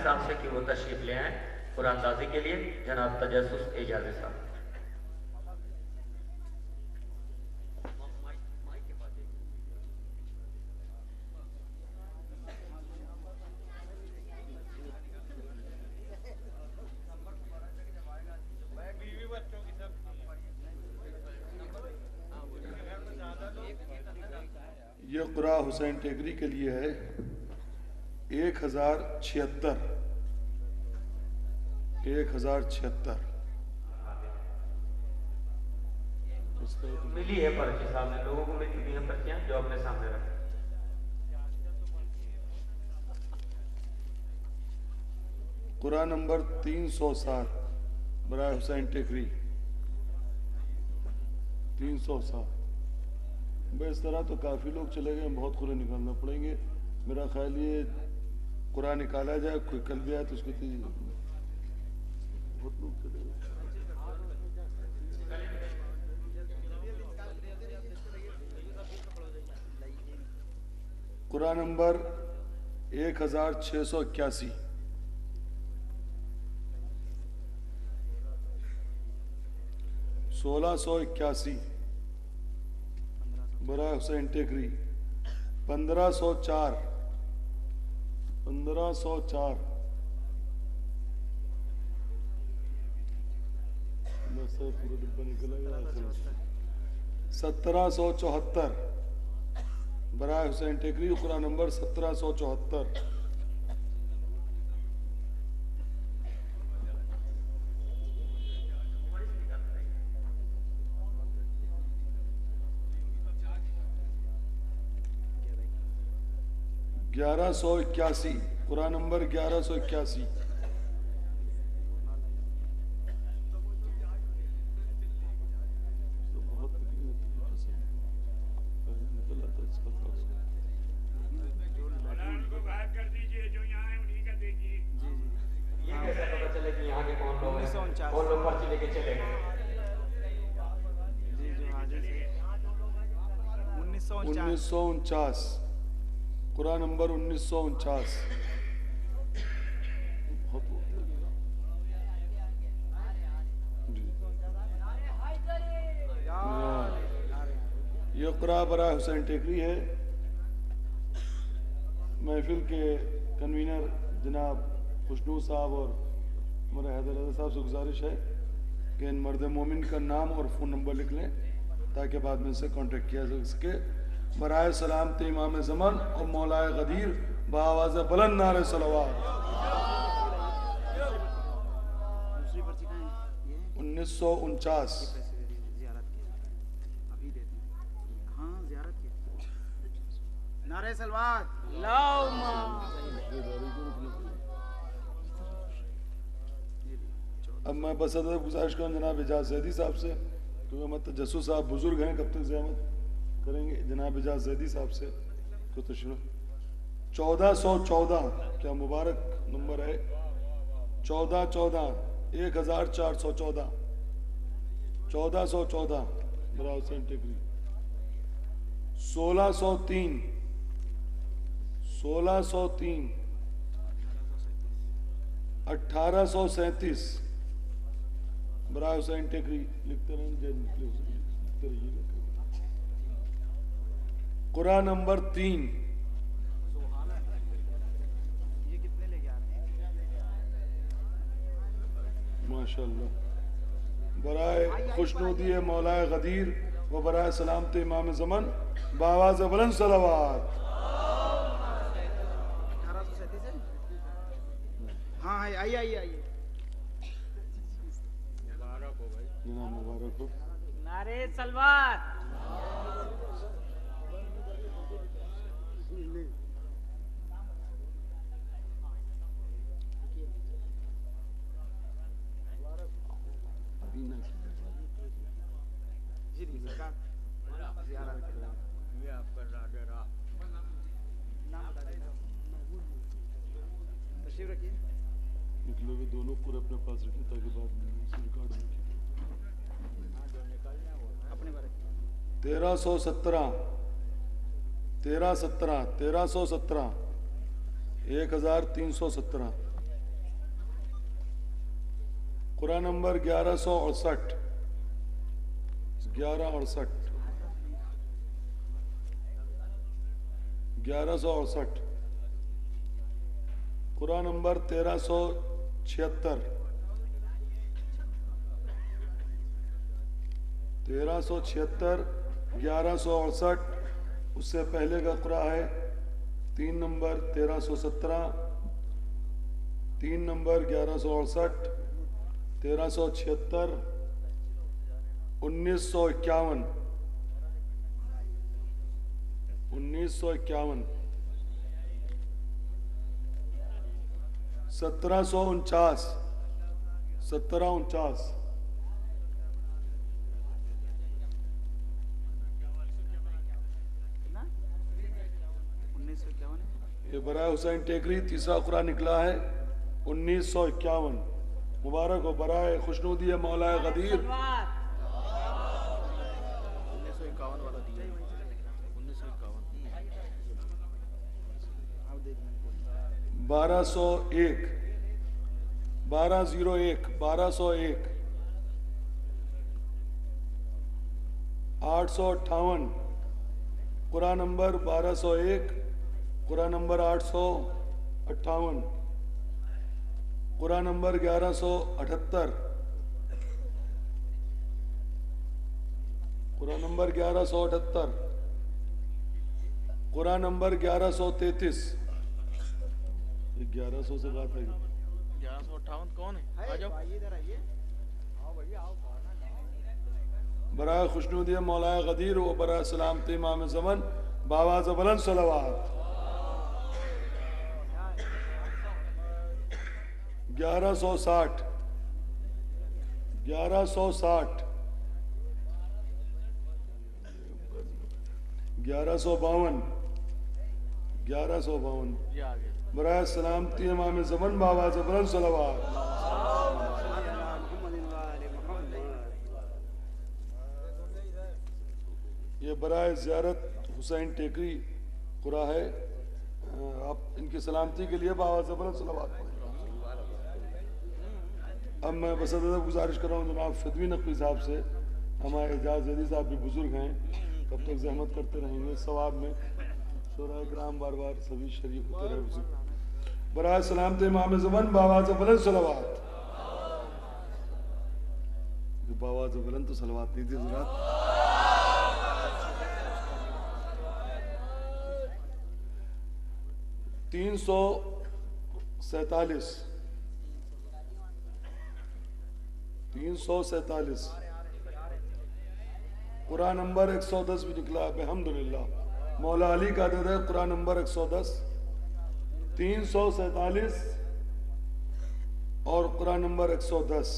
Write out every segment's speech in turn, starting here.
साहब से कि वो तशरीफ ले आए कुरानदाजी के लिए। जनाब तजस्सुस एजाज़ी साहब। ये क़ुरा हुसैन टेकरी के लिए है 1076। 1076 मिली है पर्ची सामने, लोगों को मिल चुकी हैं पर्चियां जो अपने सामने रखें। क़ुरा नंबर 307 बराए हुसैन टेकरी 307। इस तरह तो काफ़ी लोग चले गए, बहुत क़ुरा निकालना पड़ेंगे। मेरा ख्याल ये क़ुरा निकाला जाए, कोई कल भी आए तो उसको बहुत लोग चले गए। क़ुरा नंबर 1681 1681 बराए हुसैन टेकरी 1504 1504 पूरा डिब्बा निकलेगा। 1774 बराए हुसैन टेकरी क़ुरा नंबर 1774। ग्यारह सौ 81 क़ुरा नंबर 1181। क़ुरा नंबर 1949। ये क़ुरा बराए हुसैन टेकरी है। महफिल के कन्वीनर जनाब खुशनू साहब और हमारे हैदर रज़ा साहब से गुजारिश है कि इन मर्द मोमिन का नाम और फ़ोन नंबर लिख लें ताकि बाद में इनसे कांटेक्ट किया जा सके। बराए सलामत इमाम ज़मान और मौलाए गदीर बावाज़ बुलंद नारे सलवात। 1949 नारे सलवात। अब मैं बस अदब गुजारिश करूँ जनाब एजाज ज़ैदी साहब से, क्योंकि मैं तजस्सुस साहब बुजुर्ग हैं, कब तक ज़हमत करेंगे। जनाब एजाज ज़ैदी साहब से को तो शुरू 1414 क्या मुबारक नंबर है। 1414 1414 1414 बराए हुसैन टेकरी। 1603 1603 1837 बराए हुसैन टेकरी। लिखते रहिएगा। क़ुरा नंबर 3 माशाअल्लाह बराए खुशनूदी मौलाए गदीर व बराए सलामत इमाम ज़मान बावाज़ बुलंद सलवात। हाँ आइए आइए आइए। मुबारक हो। नारे सलवात। निकले दोनों पूरे अपने पास रखें ताकि बाद में रिकॉर्ड में 1317 1317 1317 1317 कुरान नंबर 1168, 1168, 1168, कुरान नंबर 1376, 1376, 1168, उससे पहले का कुरान है 3 नंबर 1317, 3 नंबर 1168, 1376, 1951, 1951, 1749, 1749, कितना 1951 है। ये बराए हुसैन टेकरी तीसरा कुरान निकला है 1951। मुबारक हो बराए खुशनूदी मौलाए गदीर। सलवार 1951 वाला दिया 1951 आप देख लें 1201, 1201, 1201, 858, Quran number 1201, Quran number 858, Quran number 1178, Quran number 1178, Quran number 1133। 1100 से बात है 1158 कौन है? आ जाओ भाई इधर आइए। आओ भैया आओ। बराए खुशनूदी मौलाए गदीर व बराए सलामती इमाम ज़मन बावाज़ बुलंद सलवात। 1160, 1160, 1152, 1152, ये आ गया। बराए सलामती इमाम ज़मन बावाज़ बुलंद सलवात। ये बराए ज़ियारत हुसैन टेकरी कुरा है। आप इनकी सलामती के लिए बावाज़ बुलंद सलवात पढ़ें। अब मैं बस गुजारिश कर रहा हूँ जनाब फदवी नकवी साहब से, हमारे एजाज जदी साहब भी बुजुर्ग हैं, कब तक जहमत करते रहेंगे सवाब में शोरा कराम बार बार सभी शरीक होते रहे बुजुर्ग। बराए सलामत इमाम ज़मन बावाज़ बुलंद सलवात। बावाज़ बुलंद तो सलवात नहीं थी ज़रात। तीन सौ 347, कुरान नंबर 110 भी निकला है अल्हम्दुलिल्लाह। मौला अली का अदद है कुरान नंबर 110, 347 और कुरान नंबर 110।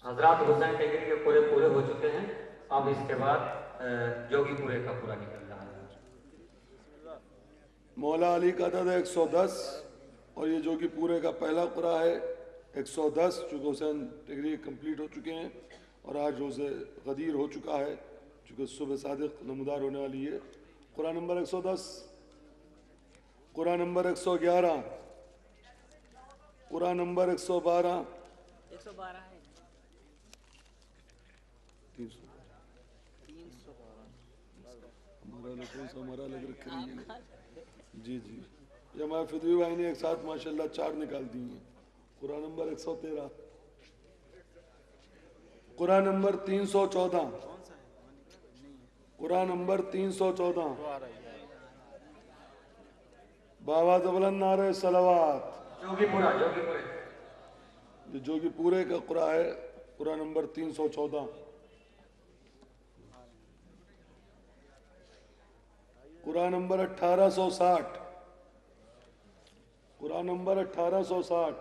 हजरात हुसैन टेकरी के पूरे पूरे हो चुके हैं। अब इसके बाद जोगीपुरे का पूरा निकल रहा है। मौला अली का अदद है 110 और ये जो कि पूरे का पहला कुरा है 110, चूँकि हुसैन टेकरी कंप्लीट हो चुके हैं और आज रोज़े गदीर हो चुका है, चूँकि सुबह सादिक नमदार होने वाली है। Quran number 110, Quran number 111, Quran number 112, 112 है 300 हमारा लखनऊ से हमारा लग रखा है जी जी। ये हमारे फिदवी भाई ने एक साथ माशाल्लाह 4 निकाल दी हैं। Quran number 113, Quran number 314, Quran number 314, बाबा बुलंद नारे सलवात। जोगीपुरा जोगीपुरे जो कि पूरे का कुरा है Quran number 314, Quran number 1860, Quran number 1860,